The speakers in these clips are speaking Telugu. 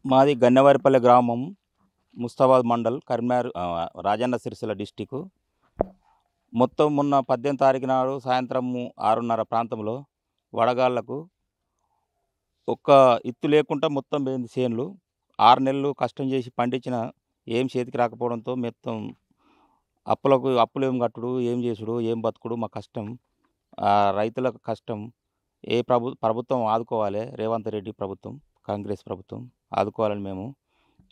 మాది గన్నవారిపల్లె గ్రామం, ముస్తాబాద్ మండల్, కరీంనగర్, రాజన్న సిరిసిల్ల డిస్టిక్. మొత్తం మొన్న 18 తారీఖు నాడు సాయంత్రం 6:30 ప్రాంతంలో వడగాళ్లకు ఒక్క ఇత్తు లేకుండా మొత్తం పోయింది చేన్లు. 6 నెలలు కష్టం చేసి పండించిన ఏం చేతికి రాకపోవడంతో మొత్తం అప్పులు ఏం కట్టుడు, ఏం చేసుడు, ఏం బతుకుడు మా కష్టం. రైతులకు కష్టం. ప్రభుత్వం ఆదుకోవాలి. రేవంత్ రెడ్డి ప్రభుత్వం, కాంగ్రెస్ ప్రభుత్వం ఆదుకోవాలని మేము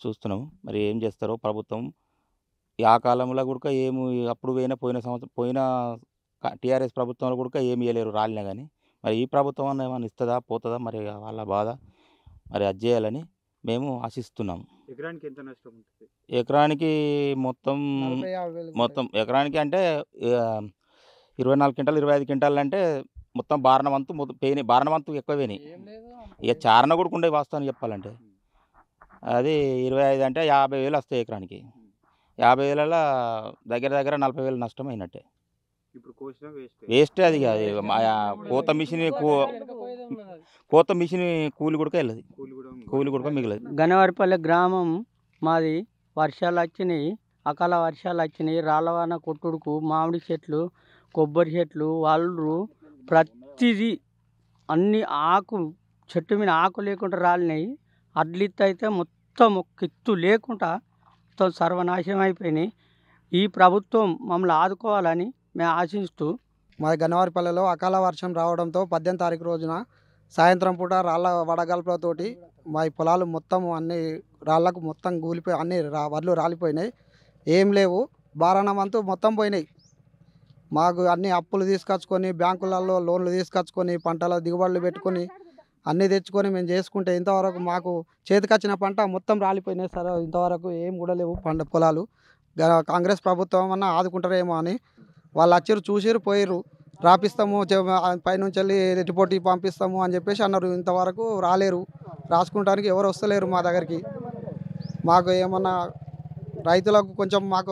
చూస్తున్నాం. మరి ఏం చేస్తారో ప్రభుత్వం. ఆ కాలంలో కూడా ఏమి అప్పుడు పోయిన టీఆర్ఎస్ ప్రభుత్వంలో కూడా ఏమి ఇవ్వలేరు రాలినా కానీ, మరి ఈ ప్రభుత్వం అన్న ఏమైనా ఇస్తుందా పోతుందా మరి వాళ్ళ బాధ. మరి అది చేయాలని మేము ఆశిస్తున్నాం. ఎకరానికి ఎంత నష్టం ఉంటుంది? ఎకరానికి మొత్తం ఎకరానికి అంటే 24 క్వింటాలు 25 క్వింటాలు అంటే మొత్తం బారణ వంతు పోయినాయి. బారణ వంతు ఎక్కువ పోయినాయి. ఇక చారణ కూడా ఉండే వాస్తవాన్ని చెప్పాలంటే అది 25 అంటే 50,000 వస్తాయి ఎకరానికి. 50,000 దగ్గర 40,000 నష్టం అయినట్టే. ఇప్పుడు కోసిన వేస్టే అది. కోత మిషన్ కూలి కూడా వెళ్ళదు, కూలి కూడా మిగలదు. గన్నవారిపల్లె గ్రామం మాది. వర్షాలు వచ్చినాయి, అకాల వర్షాలు వచ్చినాయి. రాళ్ళవాన కొట్టుడుకు మామిడి చెట్లు, కొబ్బరి చెట్లు, వాళ్ళు ప్రతిదీ అన్ని చెట్టు మీద ఆకు లేకుండా రాలినాయి. అడ్లిత్తు అయితే మొత్తం ఒక ఎత్తు లేకుండా మొత్తం సర్వనాశనం అయిపోయినాయి. ఈ ప్రభుత్వం మమ్మల్ని ఆదుకోవాలని మేము ఆశిస్తూ. మా గన్నవారిపల్లెలో అకాల వర్షం రావడంతో 18 తారీఖు రోజున సాయంత్రం పూట రాళ్ళ వడగాల్పులతోటి మా పొలాలు మొత్తం అన్ని రాళ్ళకు మొత్తం కూలిపోయి అన్ని వడ్లు రాలిపోయినాయి. ఏం లేవు, బారాణమంతు మొత్తం పోయినాయి. మాకు అన్ని అప్పులు తీసుకొచ్చుకొని, బ్యాంకులలో లోన్లు తీసుకొచ్చుకొని, పంటల దిగుబడులు పెట్టుకొని అన్నీ తెచ్చుకొని మేము చేసుకుంటే ఇంతవరకు మాకు చేతికొచ్చిన పంట మొత్తం రాలిపోయినాయి సార్. ఇంతవరకు ఏం కూడా లేవు పొలాలు. కాంగ్రెస్ ప్రభుత్వం అన్న ఆదుకుంటారేమో అని వాళ్ళు వచ్చిర్రు, చూసిరు, పోయిర్రు. రాపిస్తాము, పైనుంచి వెళ్ళి రిపోర్ట్ పంపిస్తాము అని చెప్పేసి అన్నారు. ఇంతవరకు రాలేరు, రాసుకుంటానికి ఎవరు వస్తలేరు మా దగ్గరికి. మాకు ఏమన్నా రైతులకు కొంచెం మాకు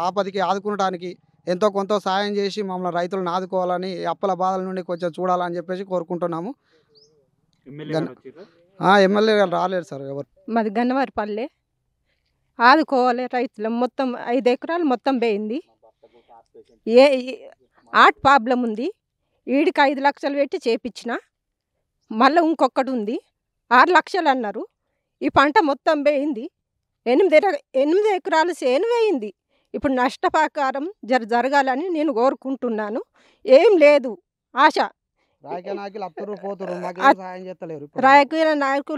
ఆపదికి ఆదుకోవడానికి ఎంతో కొంత సాయం చేసి మమ్మల్ని రైతులను ఆదుకోవాలని, అప్పుల బాధల నుండి కొంచెం చూడాలని చెప్పేసి కోరుకుంటున్నాము. ఎమ్మెల్యే రాలేరు సార్ ఎవరు. మాది గన్నవారిపల్లె. ఆదుకోవాలి రైతులు. మొత్తం 5 ఎకరాలు మొత్తం పోయింది. ఆర్ట్ ప్రాబ్లం ఉంది. వీడికి 5 లక్షలు పెట్టి చేపించిన, మళ్ళీ ఇంకొకటి ఉంది 6 లక్షలు అన్నారు. ఈ పంట మొత్తం పోయింది. 8 ఎకరాలు చేను వేయింది. ఇప్పుడు నష్టపరిహారం జరగాలని నేను కోరుకుంటున్నాను. ఏం లేదు ఆశ. రాజకీయ నాయకులు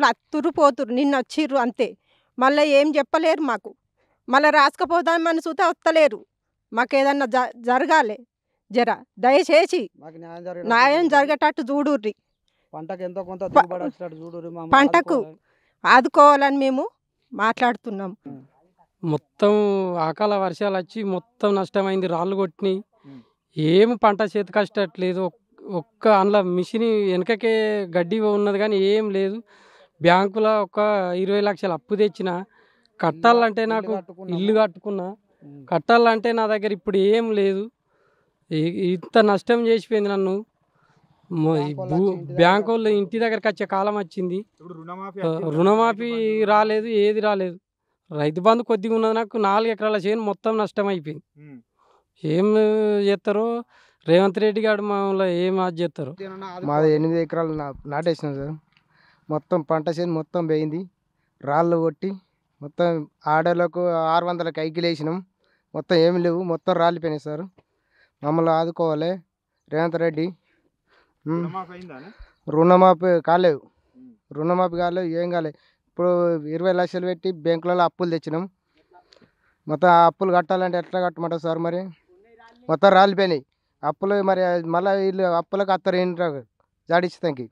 అత్తురు పోతురు, నిన్న వచ్చిర్రు అంతే. మళ్ళీ ఏం చెప్పలేరు మాకు. మళ్ళీ రాసుకపోదామని చూస్తే వస్తలేరు. మాకు ఏదన్నా జరగాలి. దయచేసి న్యాయం జరిగేటట్టు చూడుర్రి. పంటకు ఆదుకోవాలని మేము మాట్లాడుతున్నాం. మొత్తం అకాల వర్షాలు వచ్చి మొత్తం నష్టమైంది. రాళ్ళు కొట్టినాయి. ఏమి పంట చేతి కష్టట్లేదు. ఒక్క అందులో మిషన్ వెనకకే గడ్డి ఉన్నది కానీ ఏం లేదు. బ్యాంకులో ఒక 20 లక్షలు అప్పు తెచ్చిన, కట్టాలంటే నాకు ఇల్లు కట్టుకున్నా, కట్టాలంటే నా దగ్గర ఇప్పుడు ఏం లేదు. ఇంత నష్టం చేసిపోయింది నన్ను. బ్యాంకు వాళ్ళు ఇంటి దగ్గరకు వచ్చే కాలం వచ్చింది. రుణమాఫీ రాలేదు, ఏది రాలేదు. రైతు బంధు కొద్దిగా ఉన్నది. నాకు 4 ఎకరాల చేను మొత్తం నష్టం అయిపోయింది. ఏం చేస్తారో రేవంత్ రెడ్డి గారు మమ్మల్ని ఏం అది చేస్తారు. మాది 8 ఎకరాలు నాటేసినాం సార్. మొత్తం పంట చేను మొత్తం పోయింది. రాళ్ళు కొట్టి మొత్తం ఆడలకు 600 కైకిలు వేసినాం. మొత్తం ఏమి లేవు, మొత్తం రాలిపోయినాయి సార్. మమ్మల్ని ఆదుకోవాలి రేవంత్ రెడ్డి. రుణమాఫీ కాలేవు, ఏం కాలేదు. ఇప్పుడు 20 లక్షలు పెట్టి బ్యాంకులలో అప్పులు తెచ్చినాం. మొత్తం ఆ అప్పులు కట్టాలంటే ఎట్లా కట్టమంటారు సార్? మరి మొత్తం రాలిపోయినాయి అప్పులు. మరి మళ్ళీ వీళ్ళు అప్పులకు అత్తరు ఏంటారు జాడిస్తానికి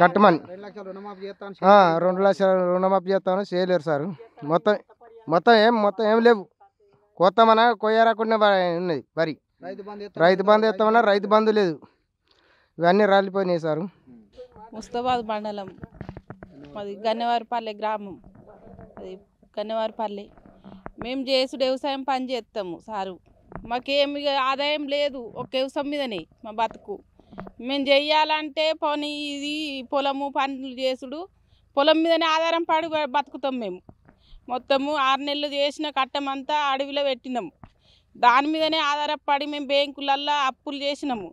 కట్టమని 2 లక్షలు రుణమాఫీ చేస్తామని చేయలేరు సార్. మొత్తం ఏం లేవు. కోస్తామన్నా కొయ్యరాకుండా ఉన్నది వరి. రైతు బంధు వేస్తామన్నా రైతు బంధు లేదు. ఇవన్నీ రాలిపోయినాయి సార్. ముస్తాబాద్ మండలం, మాది గన్నవారిపల్లె గ్రామం. అది గన్నవారిపల్లె. మేము చేసుడు వ్యవసాయం పని చేస్తాము సారు. మాకేమి ఆదాయం లేదు. ఒక వ్యవసాయం మీదనే మా బతుకు. మేము చెయ్యాలంటే పోనీ ఇది పొలము పనులు చేసుడు పొలం మీదనే ఆధారం పడి బతుకుతాం మేము. మొత్తము 6 నెలలు చేసిన కట్టమంతా అడవిలో పెట్టినాము. దాని మీదనే ఆధారపడి మేము బ్యాంకులల్లో అప్పులు చేసినాము.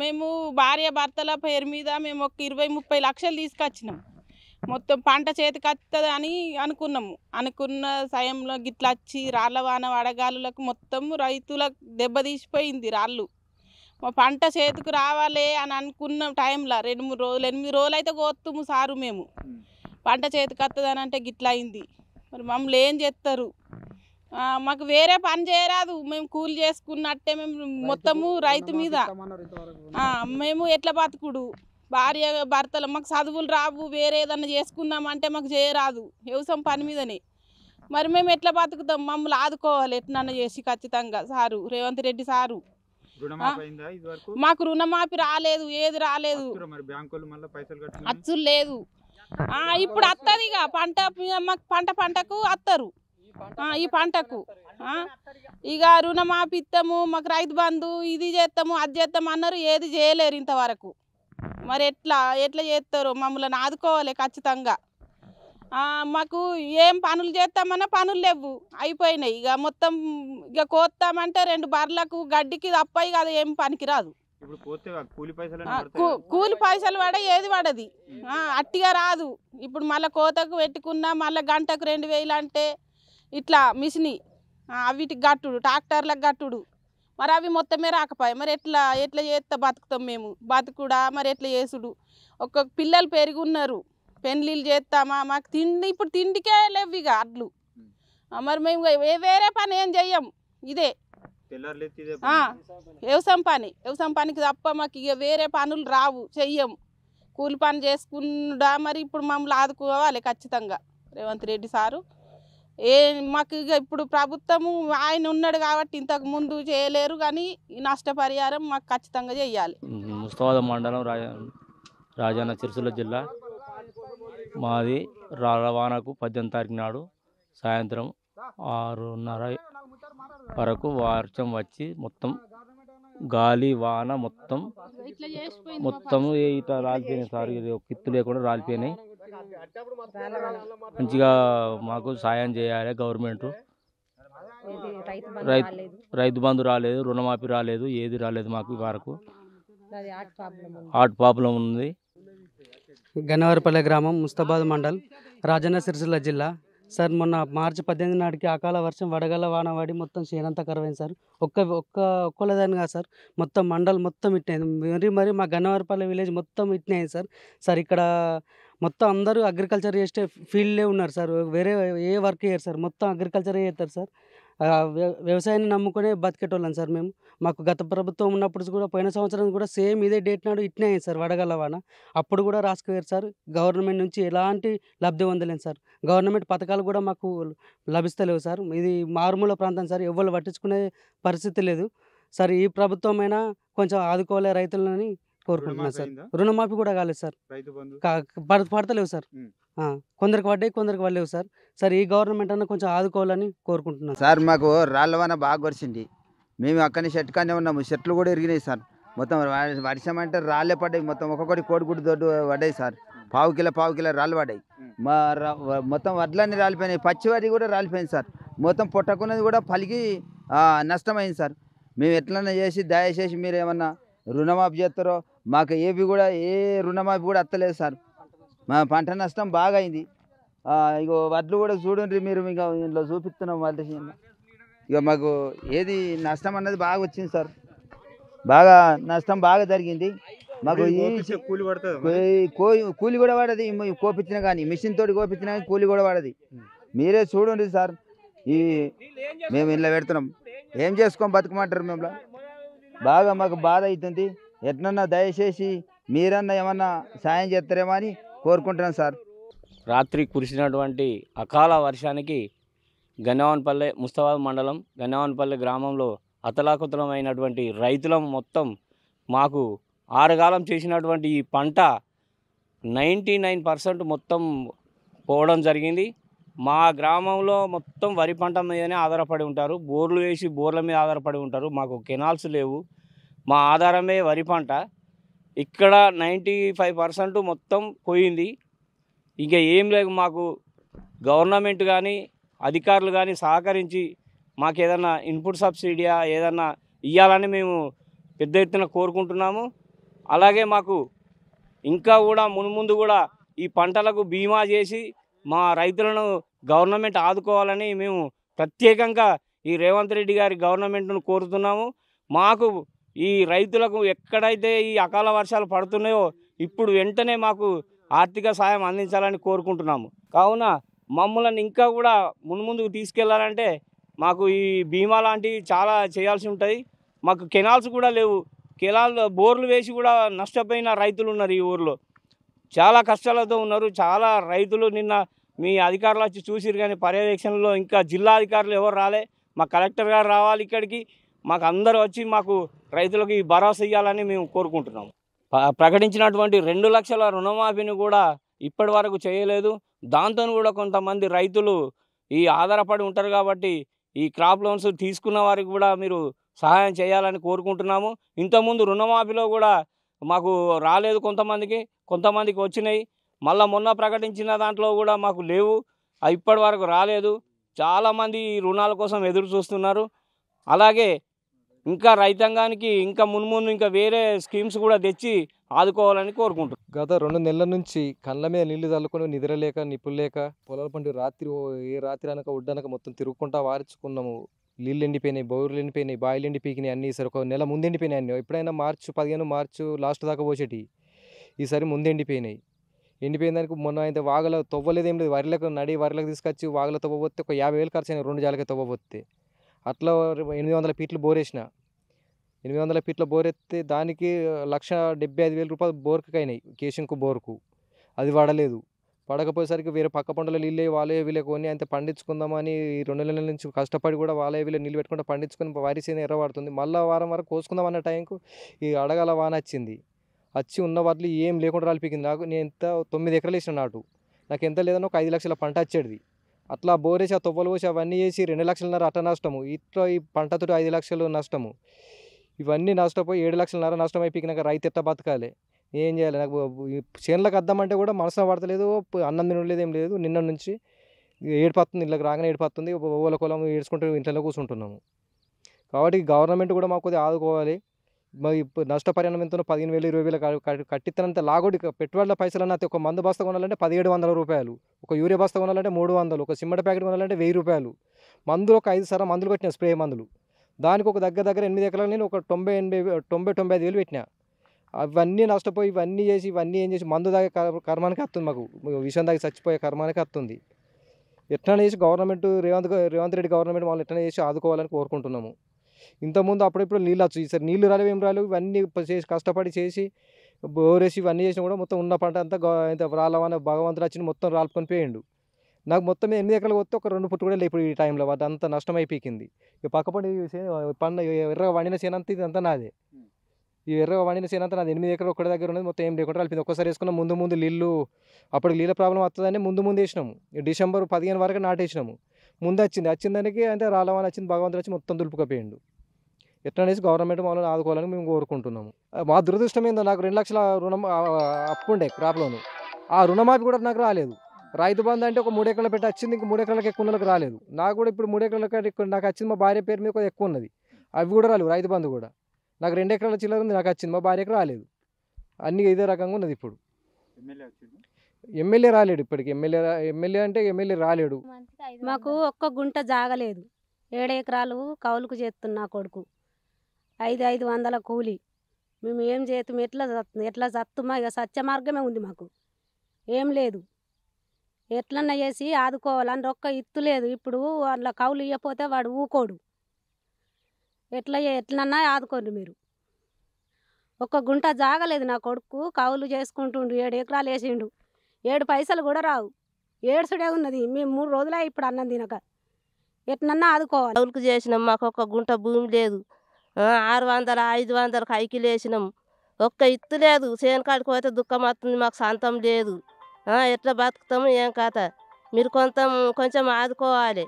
మేము భార్య భర్తల పేరు మీద మేము ఒక 20-30 లక్షలు తీసుకొచ్చినాం. మొత్తం పంట చేతికి వస్తుంది అని అనుకున్నాము. అనుకున్న సమయంలో గిట్లా వచ్చి రాళ్ళ వాన వడగాలులకు మొత్తం రైతులకు దెబ్బతీసిపోయింది రాళ్ళు. మా పంట చేతికి రావాలి అని అనుకున్న టైంలో 2-3 రోజులు 8 రోజులు అయితే కోస్తాము సారు మేము. పంట చేతికి వస్తుంది అని అంటే గిట్లా అయింది. మరి మమ్మల్ని ఏం చేస్తారు? మాకు వేరే పని చేయరాదు. మేము కూలి చేసుకున్నట్టే మేము మొత్తము రైతు మీద మేము ఎట్లా బతుకుడు? భార్య భర్తలు మాకు చదువులు రావు, వేరే ఏదన్నా చేసుకుందామంటే మాకు చేయరాదు. వ్యవసాయం పని మీదనే మరి మేము ఎట్లా బతుకుతాం? మమ్మల్ని ఆదుకోవాలి ఎట్లన్నా చేసి ఖచ్చితంగా సారు రేవంత్ రెడ్డి సారు. మాకు రుణమాఫీ రాలేదు, ఏది రాలేదు, అచ్చులు లేదు. ఇప్పుడు వస్తుంది ఇక పంట, మాకు పంటకు వస్తారు. ఈ పంటకు ఇక రుణమాఫీ ఇస్తాము, మాకు రైతు బంధు ఇది చేస్తాము అది చేస్తాము అన్నారు, ఏది చేయలేరు ఇంతవరకు. మరి ఎట్లా చేస్తారు? మమ్మల్ని ఆదుకోవాలి ఖచ్చితంగా. మాకు ఏం పనులు చేస్తామన్నా పనులు లేవు, అయిపోయినాయి. ఇక మొత్తం ఇక కోస్తామంటే 2 బర్లకు గడ్డికి తప్ప ఇక అది ఏం పనికి రాదు. కూలి పైసలు పడ ఏది పడది, అట్టిగా రాదు. ఇప్పుడు మళ్ళీ కోతకు పెట్టుకున్నా మళ్ళీ గంటకు 2000 అంటే ఇట్లా మిషని అవిటికి గట్టుడు, ట్రాక్టర్లకు గట్టుడు. మరి అవి మొత్తమే రాకపోయాయి. మరి ఎట్లా చేస్తా బతుకుతాం మేము? బతుకుడా మరి ఎట్లా చేసుడు? పిల్లలు పెరిగి ఉన్నారు, పెళ్ళిళ్ళు చేస్తామా? మాకు తిండి ఇప్పుడు తిండికే లేవు ఇక అడ్లు. మరి మేము వేరే పని ఏం చెయ్యం, ఇదే వ్యవసాయం పనికి తప్ప మాకు ఇక వేరే పనులు రావు, చెయ్యం. కూలి పని చేసుకుండా మరి ఇప్పుడు మమ్మల్ని ఆదుకోవాలి ఖచ్చితంగా రేవంత్ రెడ్డి సారు. మాకు ఇక ఇప్పుడు ప్రభుత్వము ఆయన ఉన్నాడు కాబట్టి ఇంతకు ముందు చేయలేరు, కానీ ఈ నష్టపరిహారం మాకు ఖచ్చితంగా చేయాలి. ముస్తాబాద్ మండలం రాజన్న సిరిసిల్ల జిల్లా మాది. రవాణాకు 18 తారీఖు నాడు సాయంత్రం 6:30 వరకు వర్షం వచ్చి మొత్తం గాలి వాన మొత్తం ఇట్లా రాలిపోయినాయి సార్. ఇది కిత్తు లేకుండా రాలిపోయినాయి. మంచిగా మాకు సాయం చేయాలి గవర్నమెంట్. రైతు బంధు రాలేదు, రుణమాఫీ రాలేదు, ఏది రాలేదు మాకు వరకు. హార్ట్ ప్రాబ్లం ఉంది. గన్నవరపల్లె గ్రామం, ముస్తాబాద్ మండల్, రాజన్న సిరిసిల్ల జిల్లా. సార్ మొన్న మార్చి 18 నాటికి అకాల వర్షం వడగల వాన పడి మొత్తం చేనంతా కరువైంది సార్. ఒక్కలేదని కాదు సార్, మొత్తం మండల్ మొత్తం ఇట్టినాయి. మరి మా గన్నవరపల్లె విలేజ్ మొత్తం ఇట్టినాయి సార్. సార్ ఇక్కడ మొత్తం అందరూ అగ్రికల్చర్ చేసే ఫీల్డ్లే ఉన్నారు సార్, వేరే ఏ వర్క్ చేయరు సార్, మొత్తం అగ్రికల్చరే చేస్తారు సార్. వ్యవసాయాన్ని నమ్ముకునే బతికేటోళ్ళం సార్ మేము. మాకు గత ప్రభుత్వం ఉన్నప్పుడు కూడా, పోయిన సంవత్సరం కూడా సేమ్ ఇదే డేట్ నాడు ఇట్నే అయింది సార్ వడగళ్ళ వాన. అప్పుడు కూడా రాసుకుపోయారు సార్. గవర్నమెంట్ నుంచి ఎలాంటి లబ్ధి పొందలేము సార్. గవర్నమెంట్ పథకాలు కూడా మాకు లభిస్తలేవు సార్. ఇది మారుమూల ప్రాంతం సార్, ఎవరు పట్టించుకునే పరిస్థితి లేదు సార్. ఈ ప్రభుత్వం అయినా కొంచెం ఆదుకోవాలి రైతులని కోరుకుంటున్నాను సార్. రుణమాఫీ కూడా కాలేదు సార్, పడతలేవు సార్. కొందరికి పడ్డాయి, కొందరికి పడలేవు సార్. సార్ ఈ గవర్నమెంట్ అన్న కొంచెం ఆదుకోవాలని కోరుకుంటున్నాను సార్. మాకు రాళ్ళవాన బాగా కొరిచింది. మేము అక్కడి చెట్టుకానే ఉన్నాము, చెట్లు కూడా ఇరిగినాయి సార్. మొత్తం వర్షం అంటే రాళ్ళే పడ్డాయి. మొత్తం ఒక్కొక్కటి కోడిగుడ్డు దొడ్డు పడ్డాయి సార్. పావు కిలో రాళ్ళు పడ్డాయి. మొత్తం వడ్లన్నీ రాలిపోయినాయి, పచ్చి వడ్డీ కూడా రాలిపోయింది సార్. మొత్తం పొట్టకున్నది కూడా పలికి నష్టమైంది సార్. మేము ఎట్లన్నా చేసి దయచేసి మీరు ఏమన్నా రుణమాఫీ చేస్తారో మాకు ఏ రుణమాఫీ కూడా వస్తలేదు సార్. మా పంట నష్టం బాగా అయింది. ఇగో వడ్లు కూడా చూడండి మీరు, ఇక ఇంట్లో చూపిస్తున్నాం వాళ్ళ. ఇక మాకు ఏది నష్టం అన్నది బాగా వచ్చింది సార్. బాగా నష్టం బాగా జరిగింది మాకు. కూలి కూడా పడది, కోపించినా కానీ మిషన్ తోటి కోపించినా కానీ కూలి కూడా పడది. మీరే చూడండి సార్. మేము ఇంట్లో పెడుతున్నాం, ఏం చేసుకోం బతుకమంటారు మేము. బాగా మాకు బాధ అవుతుంది. ఎట్లన్నా దయచేసి మీరన్నా ఏమన్నా సాయం చేస్తారేమో అని కోరుకుంటున్నాను సార్. రాత్రి కురిసినటువంటి అకాల వర్షానికి గన్నవానపల్లె, ముస్తాబాద్ మండలం గన్నవానపల్లె గ్రామంలో అతలాకుతలమైనటువంటి రైతులం మొత్తం మాకు ఆరుగాలం చేసినటువంటి ఈ పంట 99% మొత్తం పోవడం జరిగింది. మా గ్రామంలో మొత్తం వరి పంట మీదనే ఆధారపడి ఉంటారు. బోర్లు వేసి బోర్ల మీద ఆధారపడి ఉంటారు. మాకు కెనాల్స్ లేవు, మా ఆధారమే వరి పంట. ఇక్కడ 95% మొత్తం పోయింది. ఇంకా ఏం లేదు, మాకు గవర్నమెంట్ కానీ అధికారులు కానీ సహకరించి మాకు ఏదన్నా ఇన్పుట్ సబ్సిడీయా ఏదన్నా ఇవ్వాలని మేము పెద్ద ఎత్తున కోరుకుంటున్నాము. అలాగే మాకు ఇంకా కూడా మున్ముందు కూడా ఈ పంటలకు బీమా చేసి మా రైతులను గవర్నమెంట్ ఆదుకోవాలని మేము ప్రత్యేకంగా ఈ రేవంత్ రెడ్డి గారి గవర్నమెంట్ను కోరుతున్నాము. మాకు ఈ రైతులకు ఎక్కడైతే ఈ అకాల వర్షాలు పడుతున్నాయో ఇప్పుడు వెంటనే మాకు ఆర్థిక సాయం అందించాలని కోరుకుంటున్నాము. కావున మమ్మల్ని ఇంకా కూడా మున్ముందుకు తీసుకెళ్లాలంటే మాకు ఈ బీమా లాంటివి చాలా చేయాల్సి ఉంటుంది. మాకు కెనాల్స్ కూడా లేవు. బోర్లు వేసి కూడా నష్టపోయిన రైతులు ఉన్నారు. ఈ ఊర్లో చాలా కష్టాలతో ఉన్నారు. చాలా రైతులు నిన్న మీ అధికారులు వచ్చి చూసిరు కానీ పర్యవేక్షణలో ఇంకా జిల్లా అధికారులు ఎవరు రాలే. మా కలెక్టర్ గారు రావాలి ఇక్కడికి, మాకు అందరూ వచ్చి మాకు రైతులకు ఈ భరోసా ఇవ్వాలని మేము కోరుకుంటున్నాము. ప్రకటించినటువంటి 2 లక్షల రుణమాఫీని కూడా ఇప్పటి వరకు చేయలేదు. దాంతో కూడా కొంతమంది రైతులు ఈ ఆధారపడి ఉంటారు కాబట్టి ఈ క్రాప్ లోన్స్ తీసుకున్న వారికి కూడా మీరు సహాయం చేయాలని కోరుకుంటున్నాము. ఇంతకుముందు రుణమాఫీలో కూడా మాకు రాలేదు, కొంతమందికి వచ్చినాయి. మళ్ళీ మొన్న ప్రకటించిన దాంట్లో కూడా మాకు లేవు, ఇప్పటి వరకు రాలేదు. చాలామంది ఈ రుణాల కోసం ఎదురు చూస్తున్నారు. అలాగే ఇంకా రైతాంగానికి ఇంకా మున్ముందు ఇంకా వేరే స్కీమ్స్ కూడా తెచ్చి ఆదుకోవాలని కోరుకుంటున్నాం. గత 2 నెలల నుంచి కళ్ళ మీద నీళ్లు చల్లుకొని నిద్రలేక నిప్పులు లేక పొలాల పండు ఏ రాత్రి అనక ఉడ్డనక మొత్తం తిరుగుకుంటా వారించుకున్నాము. నీళ్ళు ఎండిపోయినాయి, బోర్లు ఎండిపోయినాయి, బాయిలు ఎండిపోయినాయి, అన్నీ ఈసారి ఒక నెల ముందు ఎండిపోయినాయి. అన్నీ ఎప్పుడైనా మార్చి 15 లాస్ట్ దాకా పోసేటి, ఈసారి ముందు ఎండిపోయినాయి. ఎండిపోయిన దానికి మొన్న అయితే వాగల తవ్వలేదు, ఏం లేదు. వరిలకు తీసుకొచ్చి వాగల తవ్వబోతే ఒక 50,000 ఖర్చు అయినాయి 2 జాలకి తవ్వబోతే. అట్లా 800 ఫీట్లు బోరేసిన. 800 ఫీట్ల బోరెత్తే దానికి 1,75,000 రూపాయలు బోర్కి అయినాయి, కేశంకు బోర్కు. అది పడలేదు. పడకపోయేసరికి వేరే పక్క పంటలో నీళ్ళే వాళ్ళే వీళ్ళే కొని అంతే పండించుకుందామని 2 నెలల నుంచి కష్టపడి కూడా వాళ్ళే వీళ్ళే నీళ్ళు పెట్టుకుంటే పండించుకొని వరి చేను ఎర్రబడుతుంది. మళ్ళీ వారం వరకు కోసుకుందాం అన్న టైంకు ఈ అడగల వాన వచ్చింది. వచ్చి ఉన్న వాటిలో ఏం లేకుండా రాలిపోయింది. నేను ఎంత 9 ఎకరాలు వేసిన నాటు, నాకు ఎంత లేదన్నా ఒక 5 లక్షల పంట వచ్చేది. అట్లా బోరేసి ఆ తొవ్వలు పోసి అవన్నీ చేసి 2,00,000 అట్ట నష్టము. ఇట్లా ఈ పంటతో 5 లక్షలు నష్టము. ఇవన్నీ నష్టపోయి 7,00,000 నష్టం అయిపోయినాక రైతు ఎట్లా బతకాలి, ఏం చేయాలి? నాకు చేనులకు వద్దామంటే కూడా మనసులో పడతలేదు, అన్నం తినలేదు, ఏం లేదు. నిన్న నుంచి ఏడిపోతుంది, ఇళ్ళకి రాగానే ఏడిపోతుంది. ఓల కులం ఏడ్చుకుంటూ ఇంట్లో కూర్చుంటున్నాము. కాబట్టి గవర్నమెంట్ కూడా మాకు కొద్దిగా ఆదుకోవాలి. మరి నష్టపరిహారం ఎంతో 15,000 20,000 కట్టిస్తానంత లాగోడి పెట్టుబడుల పైసలు అన్న ఒక మందు బస్తా కొనాలంటే 1,700 రూపాయలు, ఒక యూరియా బస్తా కొనాలంటే 300, ఒక సిమెంట్ ప్యాకెట్ కొనాలంటే 1,000 రూపాయలు. మందులు ఒక 5 సార్లు మందులు కొట్టిన, స్ప్రే మందులు. దానికి ఒక దగ్గర 8 ఎకరాలు నేను ఒక 90,000-95,000 పెట్టినా. అవన్నీ నష్టపోయి ఇవన్నీ చేసి ఏం చేసి మందు దాగే కర్మానికి వస్తుంది, మాకు విషయం దాగి చచ్చిపోయే కర్మానికి వస్తుంది. ఎట్లా చేసి రేవంత్ రెడ్డి గవర్నమెంట్ వాళ్ళు ఎట్లా చేసి ఆదుకోవాలని కోరుకుంటున్నాము. ఇంతకుముందు అప్పుడప్పుడు నీళ్ళు వచ్చు, ఈసారి నీళ్ళు రాలేవు, ఏం రాలేవు. ఇవన్నీ చేసి కష్టపడి చేసి బోరేసి ఇవన్నీ చేసినా కూడా మొత్తం ఉన్న పంట అంతా రాళ్ళవన్న భగవంతుడు వచ్చి మొత్తం రాలుకొని పోయిండు. నాకు మొత్తం 8 ఎకరాలు వస్తే ఒక 2 పుట్టు కూడా లేదు ఇప్పుడు ఈ టైంలో. అది అంత నష్టం అయిపోయింది. ఇక పక్కపడి ఎర్రగా వండిన చేనంతా ఇదంతా నాదే. ఈ ఎర్రగా వండిన చేనంతా నాది 8 ఎకరాలు ఒకటి దగ్గర ఉన్నది, మొత్తం ఏం లేకుండా కలిపింది. ఒక్కసారి వేసుకున్నాం. ముందు నీళ్ళు అప్పటికి నీళ్ళ ప్రాబ్లం వస్తుందని ముందు వేసినాము. డిసెంబర్ 15 వరకు నాటేసినాము. ముందు వచ్చిందానికి అంటే రాళ్ళవని వచ్చింది, భగవంతుడు వచ్చి మొత్తం దులుపుకపోయిండు. ఎట్లా అనేసి గవర్నమెంట్ మమ్మల్ని ఆదుకోవాలని మేము కోరుకుంటున్నాము. మా దురదృష్టం ఏందో, నాకు 2 లక్షల రుణం అప్పు ఉండే క్రాప్ లోను. ఆ రుణమాఫీ కూడా నాకు రాలేదు. రైతు బంధు అంటే ఒక 3 ఎకరాలు పెట్టి వచ్చింది, ఇంక 3 ఎకరాలకు ఎక్కువ ఉన్నలకు రాలేదు. నాకు కూడా ఇప్పుడు 3 ఎకరాలకు నాకు వచ్చింది, మా భార్య పేరు మీద కొద్దిగా ఎక్కువ ఉన్నది, అవి కూడా రాలేవు. రైతు బంధు కూడా నాకు 2 ఎకరాల చిల్లర ఉంది, నాకు వచ్చింది, మా భార్యకు రాలేదు. అన్నీ ఇదే రకంగా ఉన్నది. ఇప్పుడు ఎమ్మెల్యే రాలేడు, ఇప్పటికి ఎమ్మెల్యే రాలేడు. మాకు ఒక్క గుంట జాగలేదు, 7 ఎకరాలు కౌలుకు చేస్తున్నా కొడుకు, 500 కూలి. మేము ఏం చేస్తాం, ఎట్లా చత్తుమా? ఇక సత్య మార్గమే ఉంది, మాకు ఏం లేదు. ఎట్లన్నా చేసి ఆదుకోవాలని ఒక్క ఇత్తు లేదు. ఇప్పుడు వాళ్ళ కౌలు ఇవ్వకపోతే వాడు ఊకోడు. ఎట్లన్నా ఆదుకోండి మీరు. ఒక్క గుంట జాగలేదు నా కొడుకు, కౌలు చేసుకుంటుండు, 7 ఎకరాలు వేసిండు, 7 పైసలు కూడా రావు. ఏడ్చుడే ఉన్నది. మేము 3 రోజులే ఇప్పుడు అన్నం తినక. ఎట్లన్నా ఆదుకోవాలి. కౌలుకు చేసినాం, మాకు ఒక్క గుంట భూమి లేదు. 600 500 కైకిలు వేసినాం, ఒక్క ఇత్తు లేదు. చేను కాడికి పోతే దుఃఖం వస్తుంది, మాకు సంతం లేదు. ఎట్లా బతుకుతాము, ఏం కథ? మీరు కొంచెం ఆదుకోవాలి,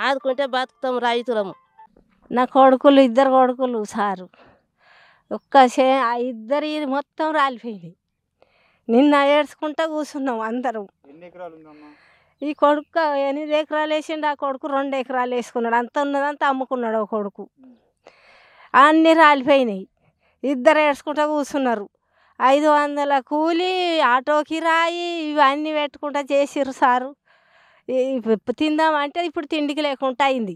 ఆదుకుంటే బతుకుతాము రైతులము. నా కొడుకులు 2 కొడుకులు సారు, ఇద్దరి మొత్తం రాలిపోయింది. నిన్న ఏడ్చుకుంటా కూర్చున్నాం అందరం. ఎన్ని ఎకరాలు ఉందమ్మా? ఈ కొడుకు 8 ఎకరాలు వేసిండు, ఆ కొడుకు 2 ఎకరాలు వేసుకున్నాడు. అంత ఉన్నదంతా అమ్ముకున్నాడు ఒక కొడుకు. అన్నీ రాలిపోయినాయి. ఇద్దరు ఏడ్చుకుంటా కూర్చున్నారు. 500 కూలి, ఆటో కిరాయి ఇవన్నీ పెట్టుకుంటా చేసిర్రు సారు. తిందామంటే ఇప్పుడు తిండికి లేకుండా అయింది.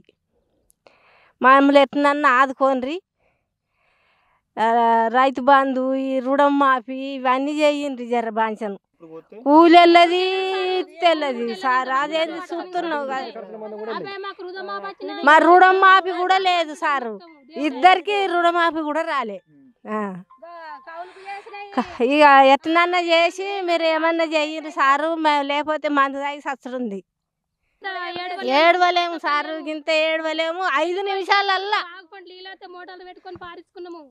మామూలు ఎట్లన్నా ఆదుకోండి. రైతు బంధు, ఈ రుణం మాఫీ ఇవన్నీ చేయండి జర బాంచను. కూలెళ్ళది తెల్లది సార్, అదేంది చూస్తున్నావు కదా. మా రుణమాఫీ కూడా లేదు సారు, ఇద్దరికి రుణమాఫీ కూడా రాలే. ఇక ఎట్లన్నా చేసి మీరు ఏమన్నా చెయ్యండి సారు, లేకపోతే మందు తాగి సచ్చుడుంది. ఏడవలేము సారు, ఇంత ఏడవలేము. 5 నిమిషాలల్లా మోటార్లు పెట్టుకొని పారించుకున్నాము.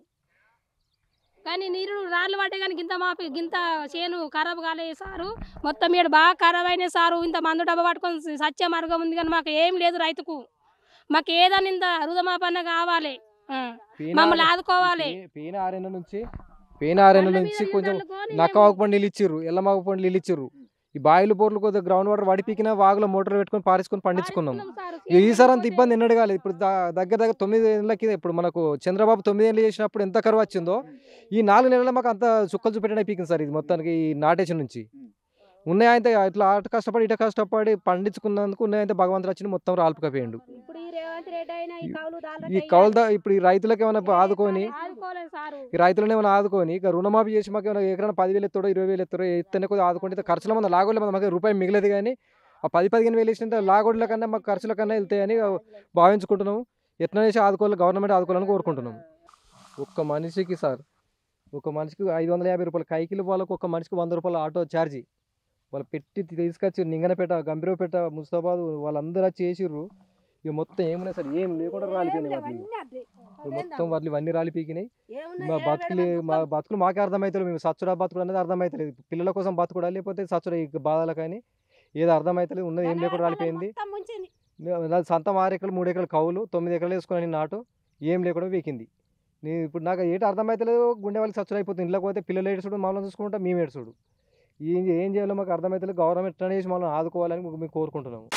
కానీ నీరు రాళ్ళు పడ్డాయి, కానీ గింత మాపి గింత చేను ఖరాబ్ కాలేదు సారు. మొత్తం ఏడు బాగా ఖరాబ్ అయినాయి సారు. ఇంత మందు డబ్బా పట్టుకొని సత్య మార్గం ఉంది, కానీ మాకు ఏం లేదు. రైతుకు మాకు ఏదైనా ఇంత రుదమాపన్న కావాలి, మమ్మల్ని ఆదుకోవాలి. పోయిన 6 నెలల నుంచి కొంచెం నక్కవాకు పండు నీళ్ళు ఇచ్చిర్రు, ఎల్లమాకు పండు నీళ్ళు ఇచ్చిర్రు. ఈ బాయిలు బోర్లు కొద్దిగా గ్రౌండ్ వాటర్ వడిపికిన వాగులో మోటార్ పెట్టుకొని పారించుకొని పండించుకున్నాం. ఈసారి అంత ఇబ్బంది ఎన్నడు కాలేదు. ఇప్పుడు దగ్గర 9 ఏళ్ళకి, ఇప్పుడు మనకు చంద్రబాబు 9 ఏళ్ళు చేసినప్పుడు ఎంత కరువు వచ్చిందో, ఈ 4 నెలల మాకు అంత చుక్కలు చూపెట్టిన పీకింది సార్. ఇది మొత్తానికి ఈ నాటేషన్ నుంచి ఉన్నాయంటే ఇట్లా అటు కష్టపడి ఇటు కష్టపడి పండించుకున్నందుకు ఉన్నాయంటే భగవంతుడు వచ్చి మొత్తం రాల్పుకపోయిండు. ఈ కౌలు ఇప్పుడు ఈ రైతులకు ఏమైనా ఆదుకొని, ఈ రైతులను ఏమైనా ఆదుకొని ఇక రుణమాఫీ చేసి మాకు ఏమైనా ఎకరైనా 10,000 ఎత్తాడో 20,000 ఎత్తాడో ఎత్తనే కొద్దిగా ఆదుకుంటే ఖర్చుల మంది లాగోళ్ళ మంది మాకు రూపాయి మిగలేదు. కానీ ఆ 10-15 వేలు వేసినంత లాగోడ్ల కన్నా మాకు ఖర్చుల కన్నా వెళ్తాయని భావించుకుంటున్నాము. ఎట్లా చేసి ఆదుకోవాలి, గవర్నమెంట్ ఆదుకోవాలని కోరుకుంటున్నాము. ఒక్క మనిషికి సార్, ఒక మనిషికి 550 రూపాయలు కైకిలు, వాళ్ళకు ఒక మనిషికి 100 రూపాయలు ఆటో ఛార్జీ వాళ్ళు పెట్టి తీసుకొచ్చి నింగనపేట, గంభీరపేట, ముస్తాబాద్ వాళ్ళందరూ వచ్చి చేసిర్రు. ఇక మొత్తం ఏమున్నాయి సార్, ఏం లేకుండా రాలిపోయినాయి. వాటిని మొత్తం వాటిని ఇవన్నీ రాలిపీకినాయి. మా బతుకులు మాకే అర్థమవుతుంది. మేము సచ్చుడా బతుకుడు అనేది అర్థమవుతలేదు. పిల్లల కోసం బతుకుడా లేకపోతే సచ్చుడా బాధలు, కానీ ఏదో అర్థమవుతలేదు. ఉన్నది ఏం లేకుండా రాలిపోయింది. సంతం 6 ఎకరాలు 3 ఎకరాలు కౌలు, 9 ఎకరాలు వేసుకుని నాటు ఏం లేకుండా వీకింది. నేను ఇప్పుడు నాకు ఏంటి అర్థమవుతలేదు. గుండె వాళ్ళకి సచ్చుడు అయిపోతుంది. ఇంట్లోకి పోతే పిల్లలు ఏడ్చుడు, మమ్మల్ని చూసుకుంటా మేము ఏడ్చుడు. ఏం చేయాలో మాకు అర్థమవుతలేదు. గవర్నమెంట్ ఎట్లా చేసి మమ్మల్ని ఆదుకోవాలని మేము కోరుకుంటున్నాము.